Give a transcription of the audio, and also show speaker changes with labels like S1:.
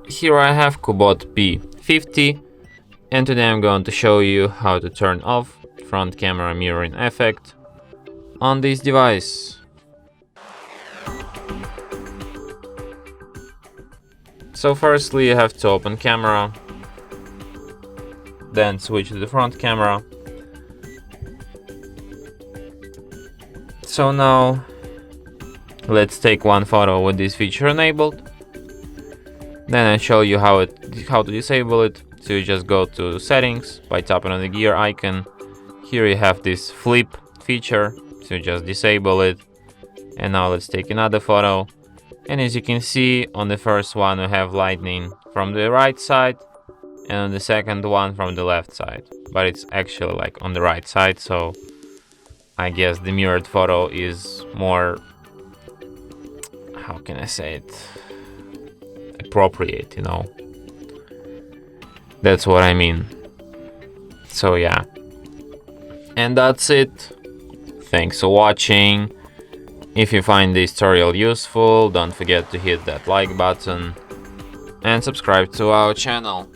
S1: Here I have Cubot P50, and today I'm going to show you how to turn off front camera mirroring effect on this device. So firstly you have to open camera, then switch to the front camera. So now let's take one photo with this feature enabled. Then I show you how to disable it. So you just go to settings by tapping on the gear icon. Here you have this flip feature, so you just disable it. And now let's take another photo. And as you can see, on the first one we have lightning from the right side, and on the second one from the left side. But it's actually like on the right side, so I guess the mirrored photo is more, how can I say it, appropriate, you know. That's what I mean. So yeah, and that's it. Thanks for watching. If you find this tutorial useful, don't forget to hit that like button and subscribe to our channel.